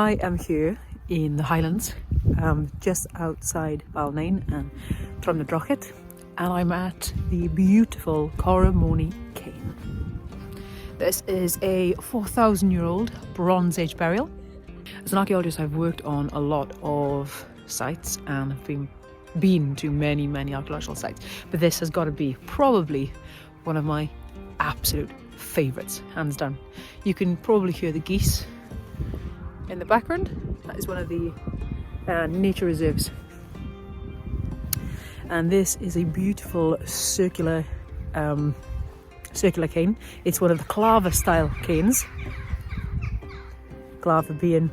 I am here in the Highlands, just outside Balnain and Drumnadrochit, and I'm at the beautiful Corrimony Cairn. This is a 4,000-year-old Bronze Age burial. As an archaeologist, I've worked on a lot of sites and have been to many archaeological sites, but this has got to be probably one of my absolute favourites, hands down. You can probably hear the geese in the background. That is one of the nature reserves, and this is a beautiful circular cairn. It's one of the Clava style cairns, Clava being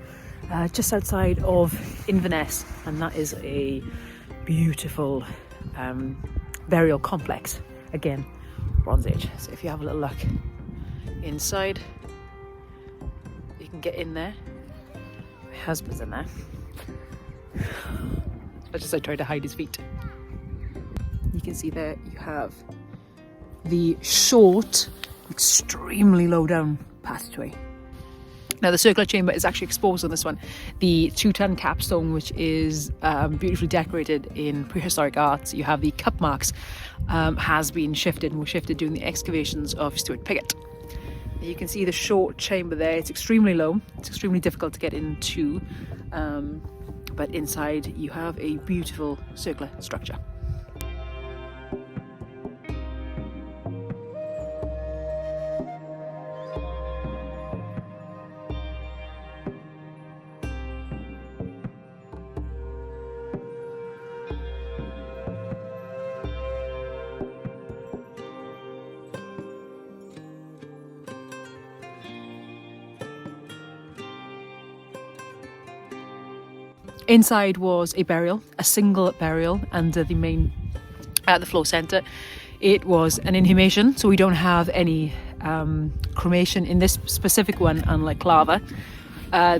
just outside of Inverness, and that is a beautiful burial complex, again Bronze Age. So if you have a little look inside, you can get in there. My husband's in there. I tried to hide his feet. You can see there you have the short, extremely low down passageway. Now the circular chamber is actually exposed on this one. The 2-ton capstone, which is beautifully decorated in prehistoric art, you have the cup marks, has been shifted and was shifted during the excavations of Stuart Piggott. You can see the short chamber there. It's extremely low, it's extremely difficult to get into, but inside you have a beautiful circular structure. Inside was a burial, a single burial under the main, at the floor centre. It was an inhumation, so we don't have any cremation in this specific one, unlike Clava.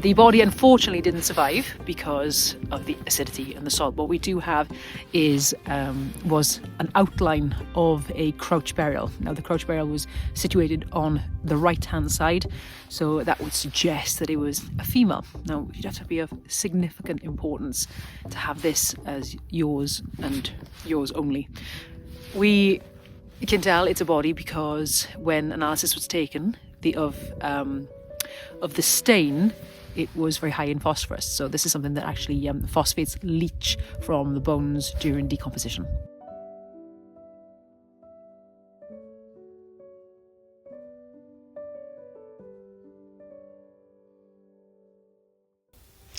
The body unfortunately didn't survive because of the acidity and the salt. What we do have is was an outline of a crouch burial. Now the crouch burial was situated on the right hand side, so that would suggest that it was a female. Now you'd have to be of significant importance to have this as yours and yours only. We can tell it's a body because when analysis was taken of the stain, it was very high in phosphorus. So this is something that actually phosphates leach from the bones during decomposition.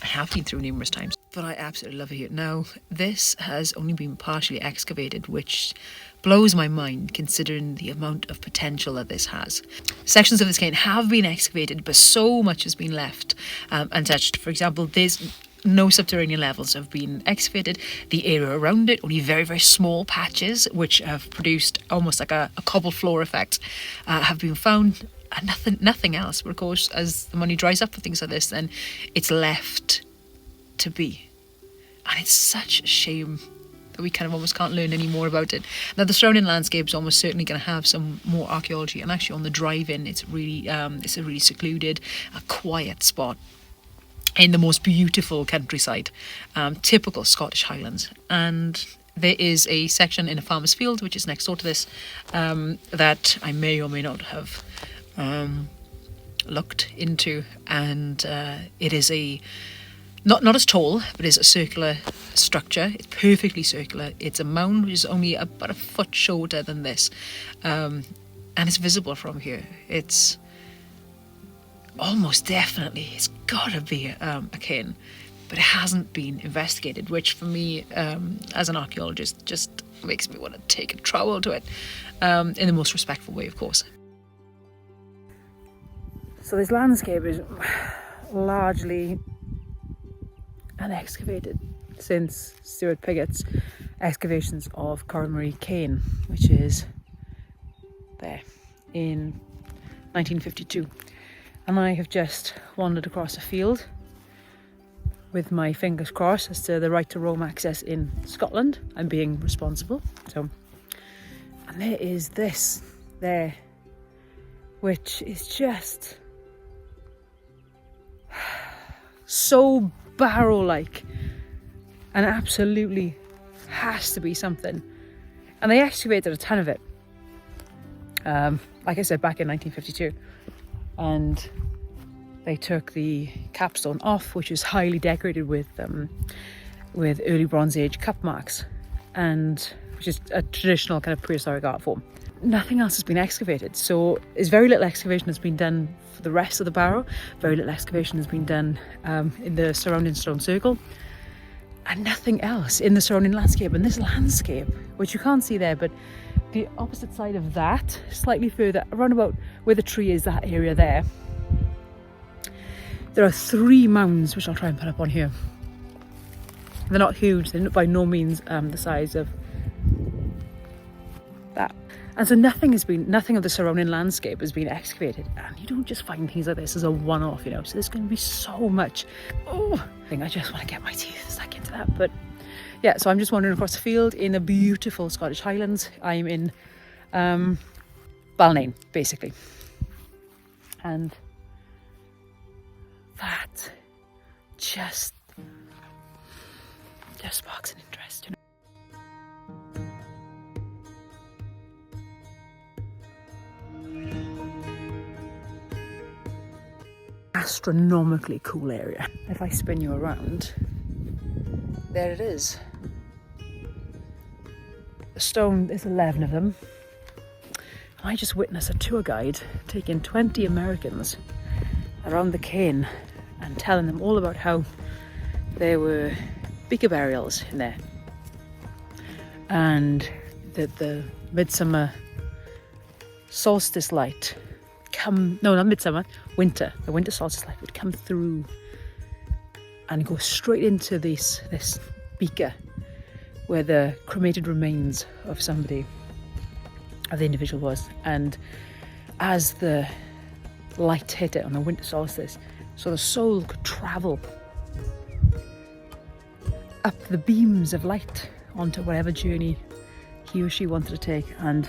I have been through numerous times, but I absolutely love it here. Now, this has only been partially excavated, which blows my mind considering the amount of potential that this has. Sections of this cairn have been excavated, but so much has been left untouched. For example, there's no subterranean levels have been excavated. The area around it, only very small patches, which have produced almost like a cobble floor effect, have been found. And nothing else. But of course, as the money dries up for things like this, then it's left to be. And it's such a shame that we kind of almost can't learn any more about it. Now the surrounding landscape is almost certainly going to have some more archaeology, and actually on the drive-in, it's really it's a really secluded, a quiet spot in the most beautiful countryside, typical Scottish Highlands. And there is a section in a farmer's field which is next door to this that I may or may not have looked into, and it is a not as tall, but is a circular structure. It's perfectly circular. It's a mound which is only about a foot shorter than this, and it's visible from here. It's almost definitely, it's got to be a cairn, but it hasn't been investigated, which for me as an archaeologist just makes me want to take a trowel to it, in the most respectful way, of course. So this landscape is largely unexcavated since Stuart Piggott's excavations of Corrimony Cairn, which is there in 1952. And I have just wandered across a field with my fingers crossed as to the right to roam access in Scotland. I'm being responsible. So, and there is this there, which is just so barrow-like, and absolutely has to be something. And they excavated a ton of it, like I said, back in 1952, and they took the capstone off, which is highly decorated with early Bronze Age cup marks, and which is a traditional kind of prehistoric art form. Nothing else has been excavated, so there's very little excavation has been done for the rest of the barrow. Very little excavation has been done in the surrounding stone circle, and nothing else in the surrounding landscape. And this landscape, which you can't see there, but the opposite side of that, slightly further, around about where the tree is, that area there, there are 3 mounds, which I'll try and put up on here. They're not huge, they're by no means the size of that. And so nothing of the surrounding landscape has been excavated. And you don't just find things like this as a one-off, you know. So there's going to be so much. Oh, I just want to get my teeth stuck into that. But yeah, so I'm just wandering across the field in the beautiful Scottish Highlands. I'm in Balnain, basically. And that just sparks an interest, you know. Astronomically cool area. If I spin you around, there it is. The stone, there's 11 of them. I just witnessed a tour guide taking 20 Americans around the cairn and telling them all about how there were beaker burials in there, and that the midsummer solstice light the winter solstice light would come through and go straight into this beaker where the cremated remains of the individual was. And as the light hit it on the winter solstice, so the soul could travel up the beams of light onto whatever journey he or she wanted to take. And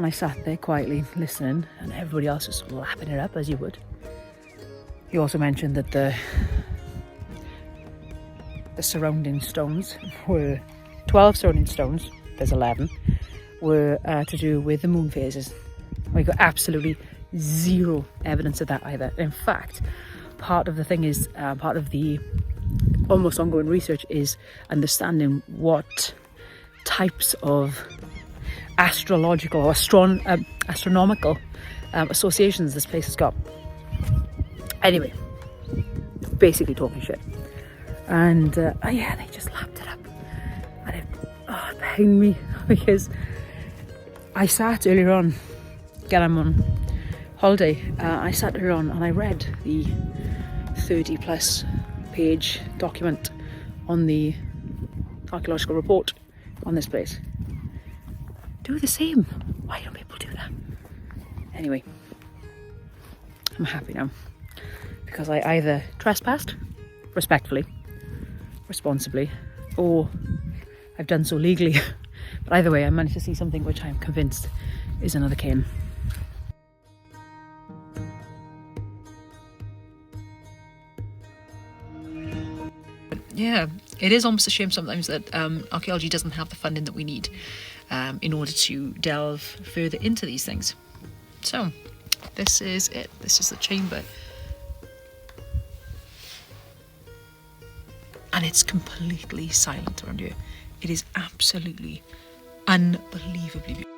I sat there quietly listening, and everybody else was lapping it up, as you would. He also mentioned that the surrounding stones were 12 surrounding stones, there's 11, were to do with the moon phases. We got absolutely zero evidence of that either. In fact, part of the thing is, part of the almost ongoing research is understanding what types of astrological or astronomical associations this place has got. Anyway, basically talking shit. And yeah, they just lapped it up. And it pained me because I sat earlier on, again I'm on holiday, I sat earlier on and I read the 30 plus page document on the archaeological report on this place. Do the same. Why don't people do that? Anyway, I'm happy now because I either trespassed respectfully, responsibly, or I've done so legally. But either way, I managed to see something which I'm convinced is another cairn. Yeah, it is almost a shame sometimes that archaeology doesn't have the funding that we need in order to delve further into these things. So, this is it. This is the chamber. And it's completely silent around here. It is absolutely unbelievably beautiful.